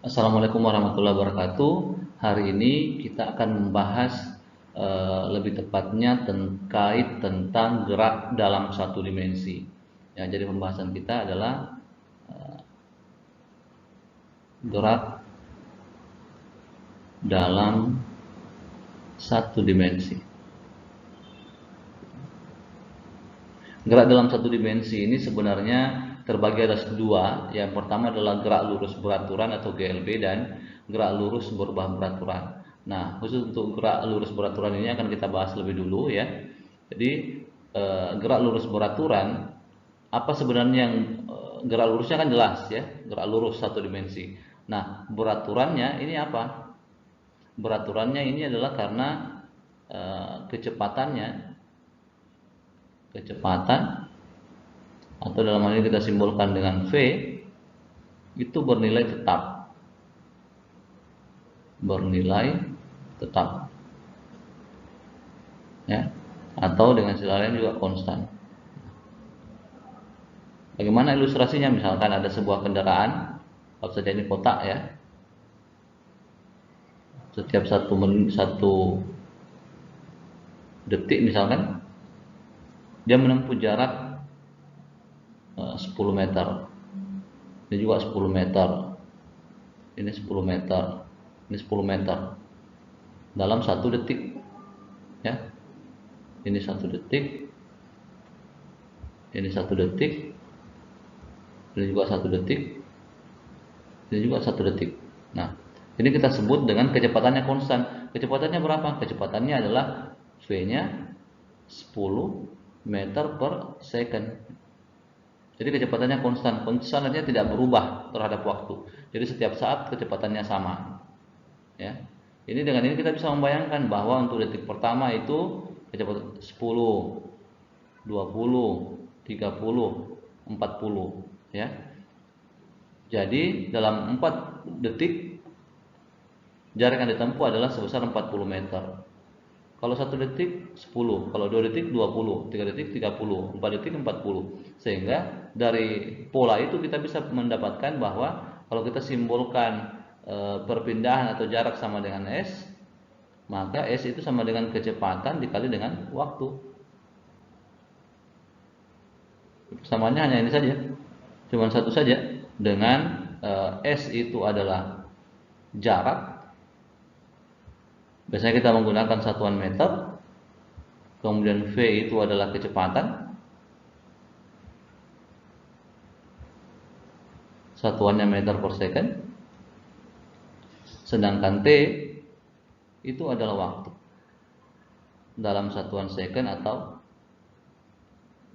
Assalamualaikum warahmatullahi wabarakatuh. Hari ini kita akan membahas lebih tepatnya terkait tentang gerak dalam satu dimensi. Ya, jadi pembahasan kita adalah gerak dalam satu dimensi. Gerak dalam satu dimensi ini sebenarnya terbagi atas dua. Yang pertama adalah gerak lurus beraturan atau GLB dan gerak lurus berubah beraturan. Nah, khusus untuk gerak lurus beraturan ini akan kita bahas lebih dulu ya. Jadi gerak lurus beraturan apa sebenarnya yang gerak lurusnya kan jelas ya, gerak lurus satu dimensi. Nah, beraturannya ini apa? Beraturannya ini adalah karena kecepatan atau dalam hal ini kita simbolkan dengan V itu bernilai tetap ya, atau dengan istilah lain juga konstan. Bagaimana ilustrasinya? Misalkan ada sebuah kendaraan, kalau saja ini kotak ya, setiap satu detik misalkan dia menempuh jarak 10 meter, ini juga 10 meter, ini 10 meter, ini 10 meter dalam satu detik ya. Ini satu detik, ini satu detik, ini juga satu detik, ini juga satu detik. Nah, ini kita sebut dengan kecepatannya konstan. Kecepatannya berapa? Kecepatannya adalah V-nya 10 meter per second. Jadi kecepatannya konstan. Konstan artinya tidak berubah terhadap waktu. Jadi setiap saat kecepatannya sama. Ya. Ini dengan ini kita bisa membayangkan bahwa untuk detik pertama itu kecepatan 10, 20, 30, 40 ya. Jadi dalam 4 detik jarak yang ditempuh adalah sebesar 40 meter. Kalau 1 detik 10, kalau 2 detik 20, 3 detik 30, 4 detik 40. Sehingga dari pola itu kita bisa mendapatkan bahwa kalau kita simbolkan perpindahan atau jarak sama dengan S, maka S itu sama dengan kecepatan dikali dengan waktu. Persamaannya hanya ini saja, cuma satu saja. Dengan S itu adalah jarak, biasanya kita menggunakan satuan meter. Kemudian V itu adalah kecepatan, satuannya meter per second. Sedangkan T itu adalah waktu dalam satuan second atau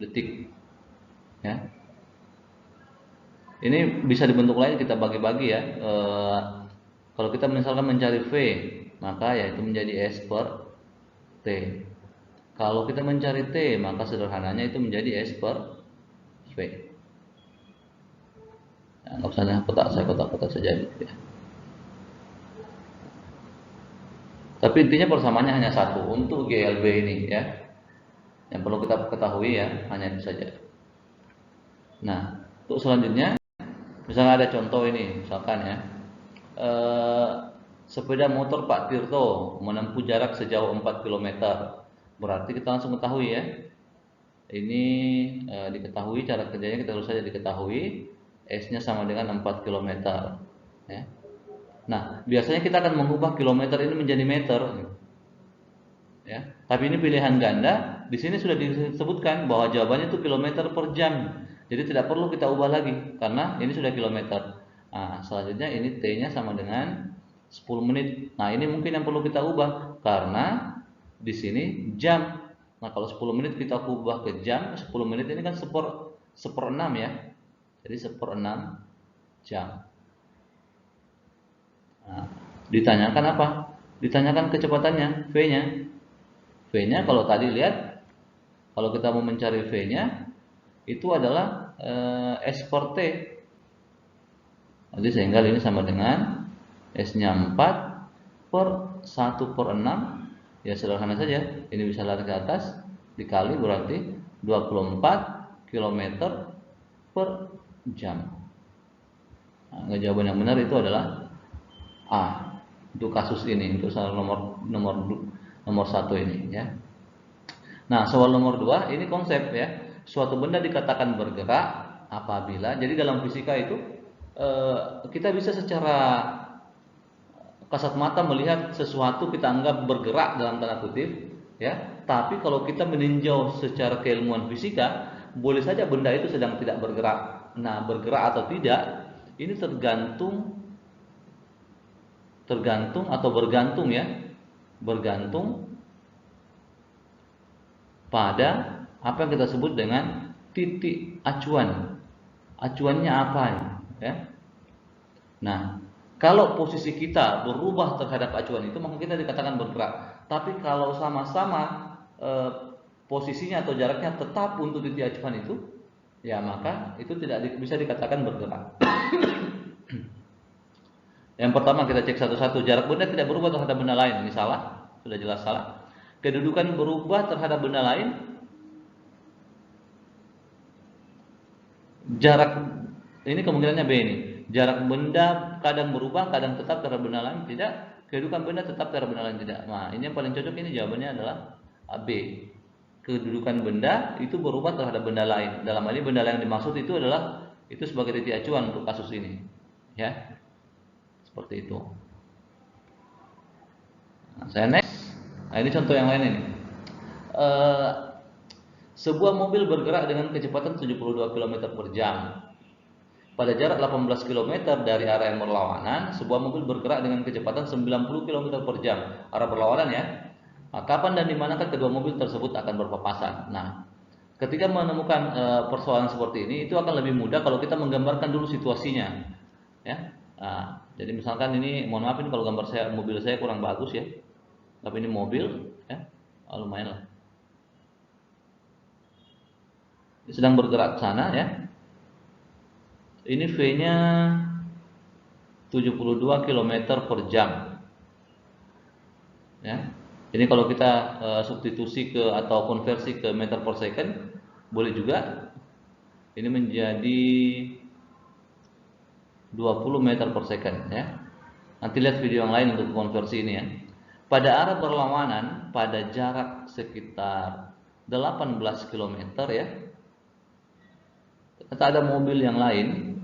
detik ya. Ini bisa dibentuk lain, kita bagi-bagi ya. Kalau kita misalkan mencari V, maka yaitu menjadi S per T. Kalau kita mencari T, maka sederhananya itu menjadi S per V. Anggap saja kotak, saya kotak-kotak saja gitu ya. Tapi intinya persamaannya hanya satu untuk GLB ini ya. Yang perlu kita ketahui ya, hanya itu saja. Nah, untuk selanjutnya, misalnya ada contoh ini, misalkan ya, sepeda motor Pak Tirto menempuh jarak sejauh 4 kilometer. Berarti kita langsung ketahui ya. Ini diketahui cara kerjanya, kita harus saja diketahui S-nya sama dengan 4 kilometer ya. Nah, biasanya kita akan mengubah kilometer ini menjadi meter ya. Tapi ini pilihan ganda, di sini sudah disebutkan bahwa jawabannya itu kilometer per jam. Jadi tidak perlu kita ubah lagi karena ini sudah kilometer. Nah, selanjutnya ini T-nya sama dengan 10 menit. Nah, ini mungkin yang perlu kita ubah karena di sini jam. Nah, kalau 10 menit kita ubah ke jam, 10 menit ini kan seperenam ya. Jadi seperenam jam. Nah, ditanyakan apa? Ditanyakan kecepatannya, V-nya. V-nya kalau tadi lihat, kalau kita mau mencari V-nya itu adalah S per T. Jadi sehingga ini sama dengan S-nya 4 per 1 per 6. Ya sederhana saja, ini bisa lari ke atas, dikali berarti 24 km per jam. Nah, jawaban yang benar itu adalah A untuk kasus ini, untuk soal nomor satu ini ya. Nah, soal nomor 2 ini konsep ya. Suatu benda dikatakan bergerak apabila, jadi dalam fisika itu kita bisa secara kasat mata melihat sesuatu kita anggap bergerak dalam tanda kutip ya. Tapi kalau kita meninjau secara keilmuan fisika, boleh saja benda itu sedang tidak bergerak. Nah, bergerak atau tidak ini tergantung atau bergantung ya, bergantung pada apa yang kita sebut dengan titik acuan. Acuannya apa ya? Nah, kalau posisi kita berubah terhadap acuan itu, maka kita dikatakan bergerak. Tapi kalau sama-sama posisinya atau jaraknya tetap untuk titik acuan itu, ya maka itu tidak bisa dikatakan bergerak. Yang pertama kita cek satu-satu. Jarak benda tidak berubah terhadap benda lain. Ini salah, sudah jelas salah. Kedudukan berubah terhadap benda lain. Jarak ini kemungkinannya B ini. Jarak benda kadang berubah, kadang tetap terhadap benda lain tidak. Kedudukan benda tetap terhadap benda lain tidak. Nah, ini yang paling cocok, ini jawabannya adalah B. Kedudukan benda itu berubah terhadap benda lain. Dalam hal ini benda lain yang dimaksud itu adalah itu sebagai titik acuan untuk kasus ini. Ya. Seperti itu. Nah, saya next. Nah, ini contoh yang lain ini. Sebuah mobil bergerak dengan kecepatan 72 km per jam. Pada jarak 18 km dari arah yang berlawanan, sebuah mobil bergerak dengan kecepatan 90 km per jam. Arah berlawanan ya. Nah, kapan dan di manakah kedua mobil tersebut akan berpapasan? Nah, ketika menemukan persoalan seperti ini, itu akan lebih mudah kalau kita menggambarkan dulu situasinya. Ya. Nah, jadi misalkan ini, mohon maaf ini kalau gambar mobil saya kurang bagus ya. Tapi ini mobil ya. Lumayan lah. Sedang bergerak ke sana ya. Ini V-nya 72 km per jam. Ya. Ini kalau kita substitusi ke atau konversi ke meter per second, boleh juga. Ini menjadi 20 meter per second ya. Nanti lihat video yang lain untuk konversi ini ya. Pada arah berlawanan pada jarak sekitar 18 km ya. Ternyata ada mobil yang lain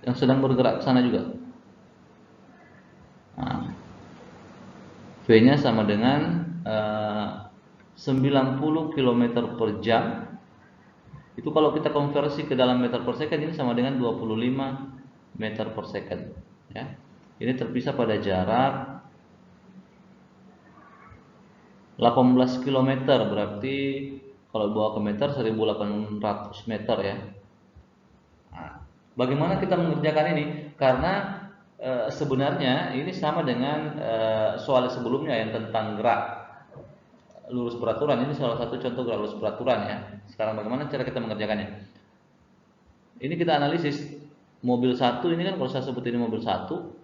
yang sedang bergerak ke sana juga. Nah, V-nya sama dengan 90 km per jam. Itu kalau kita konversi ke dalam meter per second, ini sama dengan 25 meter per second ya. Ini terpisah pada jarak 18 km, berarti kalau bawa ke meter 1800 meter ya. Nah, bagaimana kita mengerjakan ini? Karena sebenarnya ini sama dengan soal sebelumnya yang tentang gerak lurus beraturan. Ini salah satu contoh gerak lurus beraturan ya. Sekarang bagaimana cara kita mengerjakannya? Ini kita analisis mobil satu ini kan, kalau saya sebut ini mobil satu,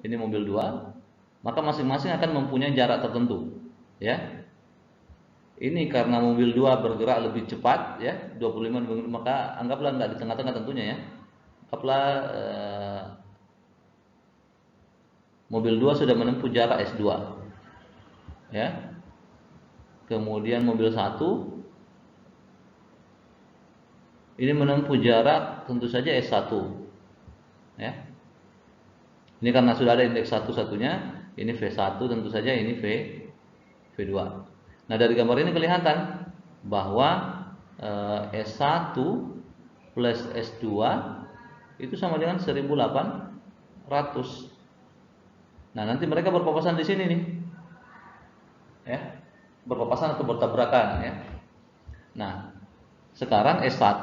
ini mobil 2, maka masing-masing akan mempunyai jarak tertentu ya. Ini karena mobil 2 bergerak lebih cepat ya, 25, maka anggaplah enggak di tengah-tengah tentunya ya. Anggaplah mobil 2 sudah menempuh jarak S2 ya. Kemudian mobil 1 ini menempuh jarak tentu saja S1 ya. Ini karena sudah ada indeks satu-satunya, ini V1 tentu saja, ini V2. Nah, dari gambar ini kelihatan bahwa S1 plus S2 itu sama dengan 1800. Nah, nanti mereka berpapasan di sini nih. Ya. Berpapasan atau bertabrakan ya. Nah, sekarang S1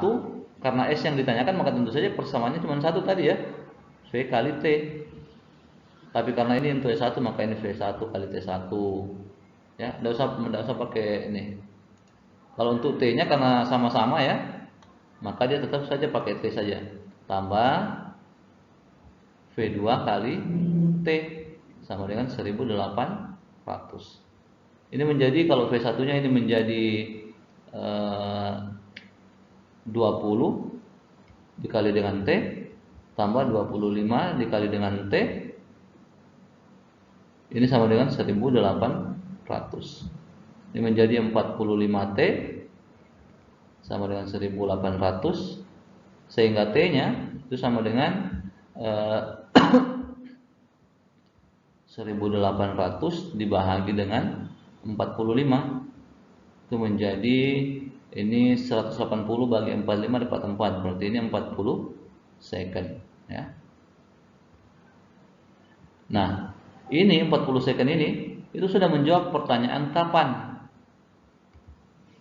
karena S yang ditanyakan, maka tentu saja persamaannya cuma satu tadi ya. V kali T. Tapi karena ini untuk S1, maka ini V1 kali T1. Ya, enggak usah pakai ini. Kalau untuk T-nya karena sama-sama ya, maka dia tetap saja pakai T saja. Tambah V2 kali T sama dengan 1800. Ini menjadi, kalau V1-nya ini menjadi 20 dikali dengan T, tambah 25 dikali dengan T, ini sama dengan 1800. Ini menjadi 45 T sama dengan 1800, sehingga T-nya itu sama dengan 1800 dibahagi dengan 45, itu menjadi ini 180 bagi 45 dapat 4, berarti ini 40 second ya. Nah, ini 40 second ini itu sudah menjawab pertanyaan kapan.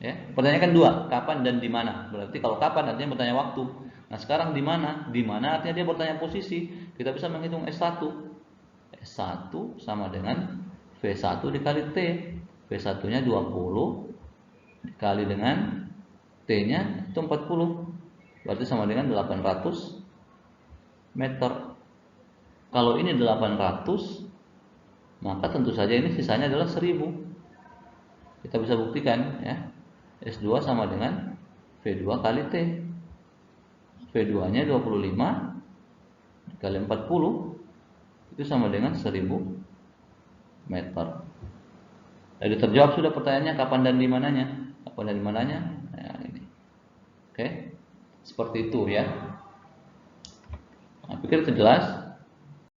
Ya, pertanyaan kan dua, kapan dan di mana. Berarti kalau kapan artinya bertanya waktu. Nah, sekarang di mana? Di mana artinya dia bertanya posisi. Kita bisa menghitung S1. S1 sama dengan V1 dikali T. V1-nya 20 dikali dengan T-nya itu 40. Berarti sama dengan 800 meter. Kalau ini 800, maka tentu saja ini sisanya adalah 1000. Kita bisa buktikan ya. S2 sama dengan V2 kali T. V2-nya 25 dikali 40 itu sama dengan 1000 meter. Jadi terjawab sudah pertanyaannya kapan dan di mananya. Kapan dan di mananya? Nah, ini. Oke. Seperti itu ya. Nah, pikir itu jelas.